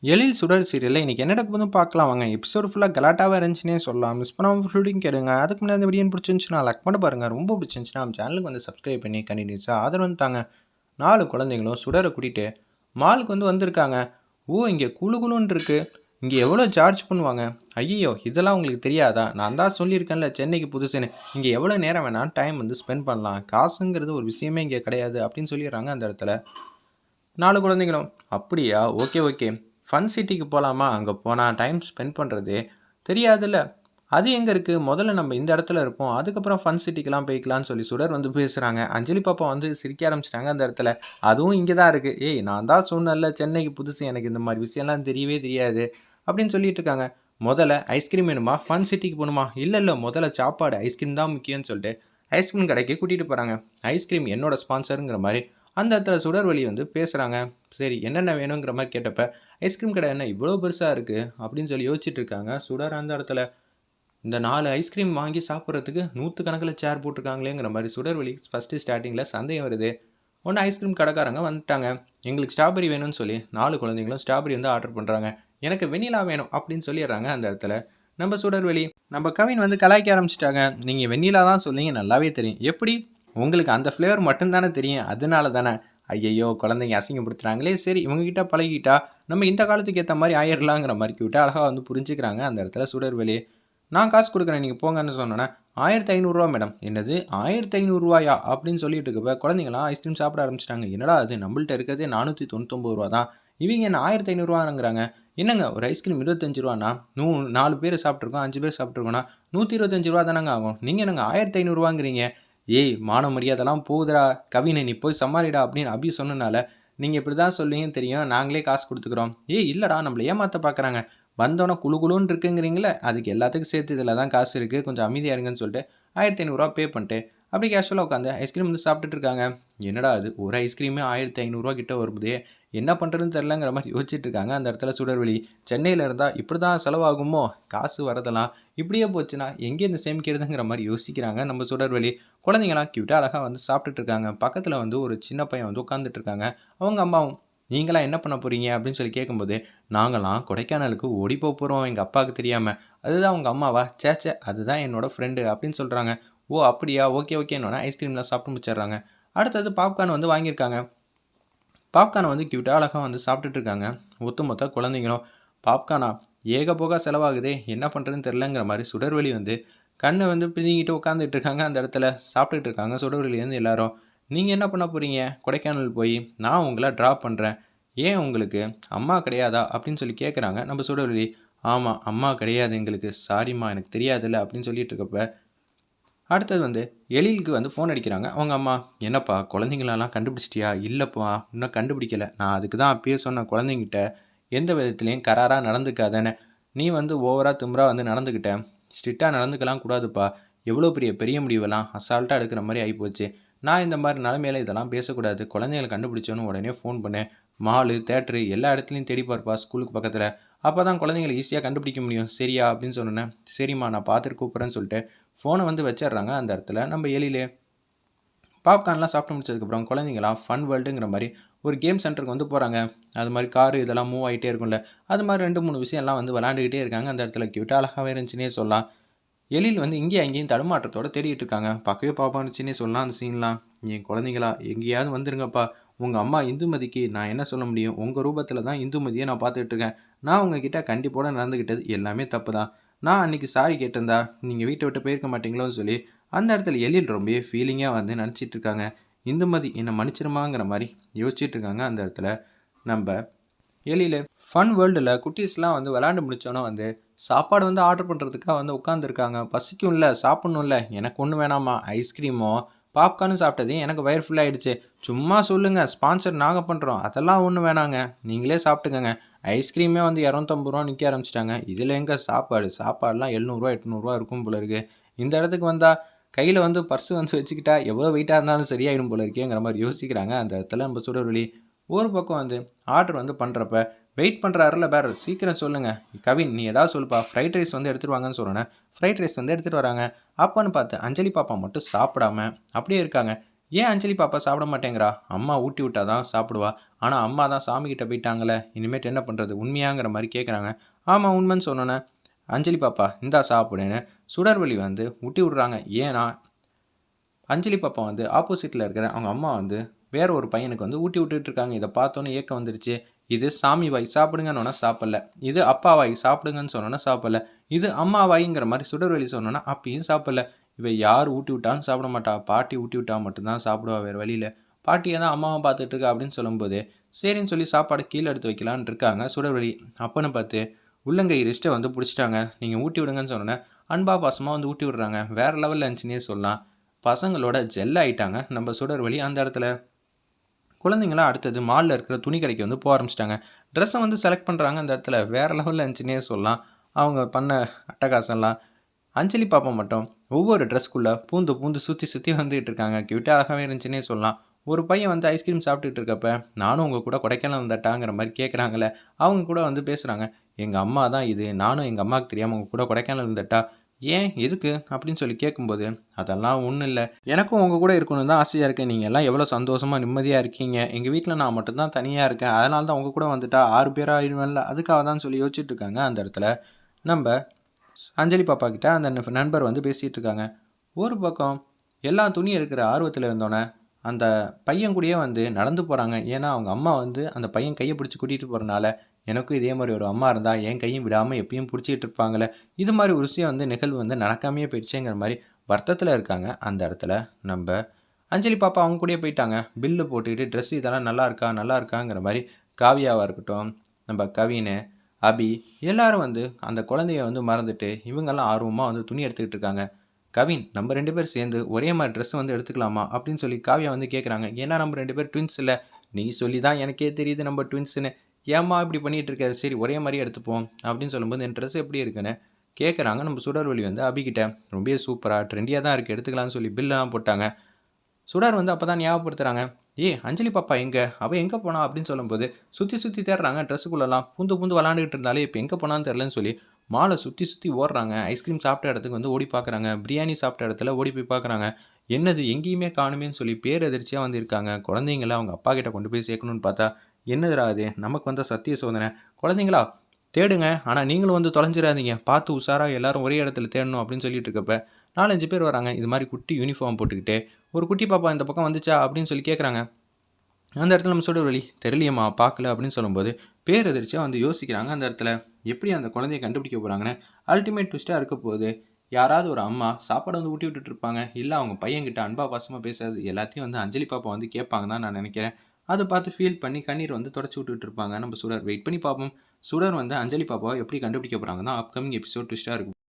எழில் சுடர் சீரியல்ல இன்னைக்கு என்ன நடக்குதுன்னு பார்க்கலாம் வாங்க. எபிசோடு ஃபுல்லா கலாட்டாவா இருந்துச்சுன்னே சொல்லலாம். மிஸ் பண்ணாம ஃபுல்லிங் கேளுங்க. அதுக்கு முன்னாடி இந்த வீடியோ பிடிச்சிருந்துச்சுன்னா லைக் பண்ணி பாருங்க. ரொம்ப பிடிச்சிருந்துச்சுன்னா நம்ம சேனலுக்கு வந்து சப்ஸ்கிரைப் பண்ணி கண்டினியூஸா ஆதரவு தாங்க. 4 குழந்தைங்களும் சுடரை கூட்டிட்டு மாலுக்கு வந்திருக்காங்க. ஓ, இங்கே குளு குளுன்னு இருக்கு. இங்கே எவ்வளோ சார்ஜ் பண்ணுவாங்க? ஐயோ, இதெல்லாம் உங்களுக்கு தெரியாதா? நான் தான் சொல்லியிருக்கேன்ல சென்னைக்கு புதுசுன்னு. இங்கே எவ்வளோ நேரம் வேணாலும் டைம் ஸ்பெண்ட் பண்ணலாம். காசுங்கிறது ஒரு விஷயமே இங்கே கிடையாது அப்படின்னு சொல்லிடுறாங்க அந்த இடத்துல. 4 குழந்தைங்களும் அப்படியா, ஓகே ஓகே, ஃபன் சிட்டிக்கு போகலாமா? அங்கே போனால் டைம் ஸ்பெண்ட் பண்ணுறது தெரியாதுல்ல. அது எங்கே இருக்குது? முதல்ல நம்ம இந்த இடத்துல இருப்போம், அதுக்கப்புறம் ஃபன் சிட்டிக்கெலாம் போய்க்கலான்னு சொல்லி சுடர் பேசுகிறாங்க. அஞ்சலி பாப்பா சிரிக்க ஆரம்பிச்சிட்டாங்க அந்த இடத்துல. அதுவும் இங்கே தான் இருக்குது. ஏய், நான் தான் சொன்னேன்ல சென்னைக்கு புதுசு, எனக்கு இந்த மாதிரி விஷயம்லாம் தெரியவே தெரியாது அப்படின்னு சொல்லிட்டு இருக்காங்க. முதல்ல ஐஸ்கிரீம் வேணுமா, ஃபன் சிட்டிக்கு போகணுமா? இல்லை முதல்ல சாப்பாடு, ஐஸ்கிரீம் தான் முக்கியம்னு சொல்லிட்டு ஐஸ்கிரீம் கடைக்கு கூட்டிகிட்டு போகிறாங்க. ஐஸ்கிரீம் என்னோட ஸ்பான்சருங்கிற மாதிரி அந்த இடத்துல சுடர்வழி பேசுகிறாங்க. சரி, என்னென்ன வேணுங்கிற மாதிரி கேட்டப்ப ஐஸ்கிரீம் கடை என்ன இவ்வளோ பெருசாக இருக்குது அப்படின்னு சொல்லி யோசிச்சுட்டு இருக்காங்க சுடர். அந்த இடத்துல இந்த 4 ஐஸ்கிரீம் வாங்கி சாப்பிட்றதுக்கு 100 கணக்கில் சேர் போட்டிருக்காங்களேங்கிற மாதிரி சுடர்வழி ஃபஸ்ட்டு ஸ்டார்டிங்கில் சந்தேகம் வருது. ஒன்று ஐஸ்கிரீம் கடைக்காரங்க வந்துட்டாங்க. எங்களுக்கு ஸ்ட்ராபெரி வேணும்னு சொல்லி 4 குழந்தைங்களும் ஸ்ட்ராபெரி ஆர்டர் பண்ணுறாங்க. எனக்கு வெண்ணிலா வேணும் அப்படின்னு சொல்லிடுறாங்க அந்த இடத்துல. நம்ம சுடர்வழி நம்ம கவின் கலாய்க்க ஆரம்பிச்சிட்டாங்க. நீங்கள் வெண்ணிலா தான் சொன்னீங்க, நல்லாவே தெரியும். எப்படி உங்களுக்கு அந்த ஃப்ளேவர் மட்டும்தானே தெரியும், அதனால தானே. ஐயையோ, குழந்தைங்க அசிங்கப்படுத்துகிறாங்களே. சரி, இவங்ககிட்ட பழகிட்டா நம்ம இந்த காலத்துக்கு ஏற்ற மாதிரி ஆயிடலாங்கிற மாதிரி கிட்ட அழகாக புரிஞ்சுக்கிறாங்க அந்த இடத்துல சுடர்வெளி. நான் காசு கொடுக்குறேன், நீங்கள் போங்கன்னு சொன்னோன்னே 1500 மேடம். என்னது 1500 அப்படின்னு சொல்லிட்டு இருக்கப்ப குழந்தைங்களாம் ஐஸ்கிரீம் சாப்பிட ஆரம்பிச்சிட்டாங்க. என்னடா அது, நம்மள்ட்ட இருக்கிறதே 499 தான், இவங்க என்ன 1500 என்னங்க ஒரு ஐஸ்கிரீம் 25 4 பேர் சாப்பிட்ருக்கோம், 5 பேர் சாப்பிட்ருக்கோன்னா 125 தானங்க ஆகும். நீங்கள் என்னங்க 1500 ஏய், மான மரியாதைலாம் போகுதுடா கவினை, நீ போய் சமாளிடா அப்படின்னு அபி சொன்னனால நீங்கள் இப்படி தான் சொல்லுவீங்கன்னு தெரியும், நாங்களே காசு கொடுத்துக்குறோம். ஏய் இல்லைடா, நம்மளை ஏமாற்ற பார்க்குறாங்க. வந்தோன்னே குழு குழுன்னு இருக்குங்கிறீங்களே, அதுக்கு எல்லாத்துக்கும் சேர்த்து இதில் தான் காசு இருக்குது, கொஞ்சம் அமைதியாக இருங்கன்னு சொல்லிட்டு 1500 பே பண்ணிட்டு அப்படி கேஷுவலாக உட்காந்து ஐஸ்கிரீம் சாப்பிட்டுட்டு இருக்காங்க. என்னடா அது, ஒரு ஐஸ்கிரீமே 1500 கிட்ட வரும்போதே என்ன பண்ணுறதுன்னு தெரிலங்கிற மாதிரி யோசிச்சுட்டு இருக்காங்க அந்த இடத்துல சுடர்வெளி. சென்னையில் இருந்தால் இப்படி தான் செலவாகுமோ, காசு வரதெல்லாம் இப்படியே போச்சுன்னா எங்கேருந்து சேமிக்கிறதுங்கிற மாதிரி யோசிக்கிறாங்க நம்ம சுடர்வெளி. குழந்தைங்களாம் கியூட்டாக அழகாக சாப்பிட்டுட்டு இருக்காங்க. பக்கத்தில் ஒரு சின்ன பையன் உட்காந்துட்டு இருக்காங்க. அவங்க அம்மாவும் நீங்களாம் என்ன பண்ண போகிறீங்க அப்படின்னு சொல்லி கேட்கும்போது, நாங்களாம் கொடைக்கானலுக்கு ஓடி போகிறோம் எங்கள் அப்பாவுக்கு தெரியாமல். அதுதான் உங்கள் அம்மாவா? சேச்சே, அதுதான் என்னோடய ஃப்ரெண்டு அப்படின்னு சொல்கிறாங்க. ஓ அப்படியா, ஓகே ஓகேன்னு ஐஸ்கிரீம்லாம் சாப்பிட்டு முடிச்சிடுறாங்க. அடுத்தது பாப்கார்ன் வாங்கியிருக்காங்க. பாப்கார்னை கியூட்டாக அழகாக சாப்பிட்டுட்டு இருக்காங்க ஒட்டுமொத்த குழந்தைங்களும். பாப்கார்னா ஏகபோக செலவாகுதே, என்ன பண்ணுறதுன்னு தெரிலங்கிற மாதிரி சுடர்வெளி கண்ணை பிடிங்கிட்டு உட்காந்துட்டு இருக்காங்க அந்த இடத்துல. சாப்பிட்டுட்டு இருக்காங்க சுடர்வெளியிலேருந்து எல்லாரும். நீங்கள் என்ன பண்ண போகிறீங்க? கொடைக்கானல் போய் நான் உங்களை ட்ராப் பண்ணுறேன். ஏன் உங்களுக்கு அம்மா கிடையாதா அப்படின்னு சொல்லி கேட்குறாங்க நம்ம சுடர்வெளி. ஆமாம், அம்மா கிடையாது எங்களுக்கு, சாரிம்மா எனக்கு தெரியாதுல்ல அப்படின்னு சொல்லிட்டு இருக்கப்ப அடுத்தது எழிலுக்கு ஃபோன் அடிக்கிறாங்க அவங்க அம்மா. என்னப்பா குழந்தைங்களெல்லாம் கண்டுபிடிச்சிட்டியா? இல்லைப்பா, இன்னும் கண்டுபிடிக்கலை. நான் அதுக்கு தான் அப்பயே சொன்ன குழந்தைங்கிட்ட எந்த விதத்துலேயும் கராராக நடந்துக்காதேன்னு. நீ ஓவராக திமுறா நடந்துக்கிட்ட. ஸ்ட்ரிக்டாக நடந்துக்கலாம் கூடாதுப்பா. எவ்வளோ பெரிய முடிவெல்லாம் அசால்ட்டாக எடுக்கிற மாதிரி ஆகிப்போச்சு. நான் இந்த மாதிரி நிலமையில இதெல்லாம் பேசக்கூடாது. குழந்தைங்களை கண்டுபிடிச்சோன்னு உடனே ஃபோன் பண்ணேன். மாலு, தேட்ரு எல்லா இடத்துலையும் தேடி பார்ப்பா, ஸ்கூலுக்கு பக்கத்தில். அப்போ தான் குழந்தைங்களை ஈஸியாக கண்டுபிடிக்க முடியும், சரியா அப்படின்னு சொன்னேன். சரிம்மா, நான் பார்த்துட்டு கூப்பிட்றேன்னு சொல்லிட்டு ஃபோனை வச்சிடுறாங்க அந்த இடத்துல நம்ம எழிலே. பாப்கார்ன்லாம் சாப்பிட்டு முடிச்சதுக்கப்புறம் குழந்தைங்களாம் ஃபன் வேர்ல்டுங்கிற மாதிரி ஒரு கேம் சென்டருக்கு போகிறாங்க. அது மாதிரி காரு இதெல்லாம் மூவ் ஆகிட்டே இருக்கும்ல, அது மாதிரி 2-3 விஷயம்லாம் விளாண்டுக்கிட்டே இருக்காங்க அந்த இடத்துல. கியூட்டாக அழகாகவே இருந்துச்சுன்னே சொல்லலாம். எழில் இங்கேயும் அங்கேயும் தடுமாற்றத்தோடு தேடிட்டு இருக்காங்க. பக்கவே பாப்பானுச்சுன்னே சொல்லலாம் அந்த சீன்லாம். என் குழந்தைங்களா எங்கேயாவது வந்துருங்கப்பா. உங்கள் அம்மா இந்துமதிக்கு நான் என்ன சொல்ல முடியும்? உங்கள் ரூபத்தில் தான் இந்துமதியை நான் பார்த்துட்டு இருக்கேன். நான் உங்ககிட்ட கண்டிப்போடு நடந்துக்கிட்டது எல்லாமே தப்பு தான். நான் அன்றைக்கி சாரி கேட்டிருந்தா நீங்கள் வீட்டை விட்டு போயிருக்க மாட்டீங்களோன்னு சொல்லி அந்த இடத்துல எழில் ரொம்ப ஃபீலிங்காக நினச்சிட்டு இருக்காங்க. இந்துமதி என்னை மன்னிச்சிருமாங்கிற மாதிரி யோசிச்சுட்டு இருக்காங்க அந்த இடத்துல நம்ம எழில். ஃபன் வேர்ல்டில் குட்டீஸ்லாம் விளாண்டு முடித்தோன்னே சாப்பாடு ஆர்டர் பண்ணுறதுக்காக உட்காந்துருக்காங்க. பசிக்கும்ல, சாப்பிட்ணும்ல. எனக்கு ஒன்றும் வேணாமா, ஐஸ்கிரீமோ பாப்கார்னும் சாப்பிட்டதே எனக்கு வயிறு ஃபுல்லாகிடுச்சு. சும்மா சொல்லுங்கள், ஸ்பான்சர் நாங்கள் பண்ணுறோம், அதெல்லாம் ஒன்றும் வேணாங்க, நீங்களே சாப்பிட்டுக்கங்க. ஐஸ்கிரீமே 250 நிற்க ஆரம்பிச்சிட்டாங்க. இதில் எங்கே சாப்பாடுலாம் 700 800 இருக்கும் போல இருக்குது. இந்த இடத்துக்கு வந்தால் கையில் பர்ஸு வச்சுக்கிட்டா எவ்வளோ வெயிட்டாக இருந்தாலும் சரியாயிடும் போல இருக்கேங்கிற மாதிரி யோசிக்கிறாங்க அந்த இடத்துல நம்ம சுடர்வெளி. ஒரு பக்கம் ஆர்டர் பண்ணுறப்ப வெயிட் பண்ணுறாருல பேர், சீக்கிரம் சொல்லுங்கள் கவின், நீ ஏதாவது சொல்லுப்பா. ஃப்ரைட் ரைஸ் எடுத்துகிட்டு வாங்கன்னு சொல்கிறேன். ஃப்ரைட் ரைஸ் எடுத்துகிட்டு வராங்க. அப்போன்னு பார்த்து அஞ்சலி பாப்பா மட்டும் சாப்பிடாம அப்படியே இருக்காங்க. ஏன் அஞ்சலி பாப்பா சாப்பிட மாட்டேங்கிறா? அம்மா ஊட்டி விட்டா தான் சாப்பிடுவா. ஆனால் அம்மா தான் சாமிக்கிட்ட போயிட்டாங்களே, இனிமேட்டு என்ன பண்ணுறது, உண்மையாங்கிற மாதிரி கேட்குறாங்க. ஆமாம் உண்மைன்னு சொன்னோன்னே, அஞ்சலி பாப்பா இந்தா சாப்பிடுன்னு சுடர்வழி வந்து ஊட்டி விட்றாங்க. ஏன்னா அஞ்சலி பாப்பா வந்து ஆப்போசிட்டில் இருக்கிற அவங்க அம்மா வந்து வேற ஒரு பையனுக்கு வந்து ஊட்டி விட்டுட்டு இருக்காங்க. இதை பார்த்தோன்னே ஏக்கம் வந்துருச்சு. இது சாமி வாய் சாப்பிடுங்கன்னு சாப்பிடல, இது அப்பா வாய் சாப்பிடுங்கன்னு சொன்னோன்னா சாப்பிடல, இது அம்மா வாய்ங்கிற மாதிரி சுடர்வழி சொன்னோன்னா அப்பயும் சாப்பிடல. இவ யார் ஊட்டி விட்டாலும் சாப்பிட மாட்டா, பாட்டி ஊட்டி விட்டா மட்டும்தான் சாப்பிடுவா வேறு வழியில். பாட்டியை தான் அம்மாவை பார்த்துட்டு இருக்கா அப்படின்னு சொல்லும்போது சரின்னு சொல்லி சாப்பாடு கீழே எடுத்து வைக்கலான்னு இருக்காங்க சுடர்வழி. அப்பன்னு பார்த்து உள்ளங்கை ரிஸ்ட்டை வந்து பிடிச்சிட்டாங்க. நீங்கள் ஊட்டி விடுங்கன்னு சொன்னோன்னே அன்பா பாசமாக வந்து ஊட்டி விடுறாங்க. வேறு லெவலில் இருந்துச்சுன்னே சொல்லலாம். பசங்களோட ஜெல் ஆகிட்டாங்க நம்ம சுடர்வழி அந்த இடத்துல. குழந்தைங்களாம் அடுத்தது மாலில் இருக்கிற துணி கடைக்கு வந்து போக ஆரம்பிச்சிட்டாங்க. ட்ரெஸ்ஸை வந்து செலக்ட் பண்ணுறாங்க அந்த இடத்துல. வேறு லெவலில் இருந்துச்சுன்னே சொல்லலாம் அவங்க பண்ண அட்டகாசம்லாம். அஞ்சலி பாப்பா மட்டும் ஒவ்வொரு ட்ரெஸ்க்குள்ளே பூந்து பூந்து சுற்றி சுற்றி வந்துகிட்டு இருக்காங்க. கியூட்டாக அழகாகவே இருந்துச்சுன்னே சொல்லலாம். ஒரு பையன் வந்து ஐஸ்கிரீம் சாப்பிட்டுட்டு இருக்கப்ப நானும் உங்கள் கூட கொடைக்கானல் வந்தட்டாங்கிற மாதிரி கேட்குறாங்களே, அவங்க கூட வந்து பேசுகிறாங்க. எங்கள் அம்மா தான் இது, நானும் எங்கள் அம்மாவுக்கு தெரியாமல் உங்கள் கூட கொடைக்கானல் வந்துட்டா, ஏன் எதுக்கு அப்படின்னு சொல்லி கேட்கும்போது அதெல்லாம் ஒன்றும் இல்லை, எனக்கும் உங்கள் கூட இருக்கணும்னு தான் ஆசையாக இருக்குது. நீங்கள் எல்லாம் எவ்வளோ சந்தோஷமாக நிம்மதியாக இருக்கீங்க, எங்கள் வீட்டில் நான் மட்டும்தான் தனியாக இருக்கேன், அதனால தான் உங்கள் கூட வந்துட்டா 6 பேராக ஆயிடுவேன்ல, அதுக்காக தான் சொல்லி யோசிச்சுட்டு இருக்காங்க. அந்த இடத்துல நம்ம அஞ்சலி பாப்பா கிட்ட அந்த நண்பர் வந்து பேசிகிட்டு இருக்காங்க. ஒரு பக்கம் எல்லா துணி எடுக்கிற ஆர்வத்தில் இருந்தோன்னே அந்த பையன் கூடயே வந்து நடந்து போகிறாங்க. ஏன்னா அவங்க அம்மா வந்து அந்த பையன் கையை பிடிச்சி கூட்டிகிட்டு போகிறனால, எனக்கும் இதே மாதிரி ஒரு அம்மா இருந்தால் என் கையும் விடாமல் எப்பயும் பிடிச்சிக்கிட்டு இருப்பாங்களே, இது மாதிரி ஒரு விஷயம் வந்து நிகழ்வு வந்து நடக்காமையே போயிடுச்சுங்கிற மாதிரி வருத்தத்தில் இருக்காங்க. அந்த இடத்துல நம்ம அஞ்சலி பாப்பா அவங்க கூடயே போயிட்டாங்க. பில்லு போட்டுக்கிட்டு ட்ரெஸ் இதெல்லாம் நல்லா இருக்கா நல்லா இருக்காங்கிற மாதிரி காவியாவாக இருக்கட்டும், நம்ம கவின், அபி எல்லாரும் வந்து அந்த குழந்தைய வந்து மறந்துட்டு இவங்கெல்லாம் ஆர்வமாக வந்து துணி எடுத்துக்கிட்டு இருக்காங்க. கவின் நம்ம 2 பேர் சேர்ந்து ஒரே மாதிரி ட்ரெஸ் வந்து எடுத்துக்கலாமா அப்படின்னு சொல்லி காவியா வந்து கேட்குறாங்க. ஏன்னா நம்ம 2 பேர் ட்வின்ஸ் இல்லை, நீ சொல்லி தான் எனக்கே தெரியுது நம்ம ட்வின்ஸுன்னு, ஏம்மா இப்படி பண்ணிகிட்டு இருக்காரு, சரி ஒரே மாதிரியே எடுத்துப்போம் அப்படின்னு சொல்லும்போது என் ட்ரெஸ் எப்படி இருக்குன்னு கேட்குறாங்க. நம்ம சுடர்வழி வந்து அபிகிட்ட ரொம்ப சூப்பராக ட்ரெண்டியாக தான் இருக்குது, எடுத்துக்கலாம்னு சொல்லி பில்லெலாம் போட்டாங்க. சுடர் வந்து அப்போ தான் ஞாபகப்படுத்துகிறாங்க, அஞ்சலி பாப்பா எங்கே, அவள் எங்கே போனா அப்படின்னு சொல்லும்போது சுற்றி சுற்றி தேடுறாங்க ட்ரெஸ்ஸுக்குள்ளெல்லாம், பூந்து பூந்து விளாண்டுக்கிட்டு இருந்தாலே இப்போ எங்கே போனான்னு தெரிலன்னு சொல்லி மாலை சுற்றி சுற்றி ஓடுறாங்க. ஐஸ்கிரீம் சாப்பிட்ட இடத்துக்கு வந்து ஓடி பார்க்குறாங்க, பிரியாணி சாப்பிட்ட இடத்துல ஓடி போய் பார்க்குறாங்க. என்னது எங்கேயுமே காணுமேன்னு சொல்லி பேரதிர்ச்சியாக வந்து இருக்காங்க. குழந்தைங்கள அவங்க அப்பா கிட்ட கொண்டு போய் சேர்க்கணுன்னு பார்த்தா என்னதுடா அது, நமக்கு வந்த சத்திய சோதனை. குழந்தைங்களா தேடுங்க, ஆனால் நீங்களும் வந்து தொலைஞ்சிடாதீங்க, பார்த்து உஷாராக எல்லாரும் ஒரே இடத்துல தேடணும் அப்படின்னு சொல்லிட்டு இருக்கப்ப 4-5 பேர் வராங்க. இது மாதிரி குட்டி யூனிஃபார்ம் போட்டுக்கிட்டு ஒரு குட்டி பாப்பா இந்த பக்கம் வந்துச்சா அப்படின்னு சொல்லி கேட்குறாங்க. அந்த இடத்துல நம்ம சுடர்வழி தெரியலையம்மா பார்க்கல அப்படின்னு சொல்லும்போது பேரதிர்ச்சியாக வந்து யோசிக்கிறாங்க. அந்த இடத்துல எப்படி அந்த குழந்தைய கண்டுபிடிக்க போகிறாங்கன்னு அல்டிமேட் ட்விஸ்ட்டாக இருக்க போகுது. யாராவது ஒரு அம்மா சாப்பாடு வந்து ஊட்டி விட்டுட்டு இருப்பாங்க, இல்லை அவங்க பையன்கிட்ட அன்பா பாசமாக பேசுறது எல்லாத்தையும் வந்து அஞ்சலி பாப்பா வந்து கேட்பாங்க தான் நான் நினைக்கிறேன். அதை பார்த்து ஃபீல் பண்ணி கண்ணீர் வந்து தொடச்சி விட்டுட்டு இருப்பாங்க நம்ம சுடர். வெயிட் பண்ணி பார்ப்போம், சுடர் வந்து அஞ்சலி பாப்பாவை எப்படி கண்டுபிடிக்க போகிறாங்க தான் அப்கமிங் எபிசோட் ட்விஸ்ட்டாக இருக்கும்.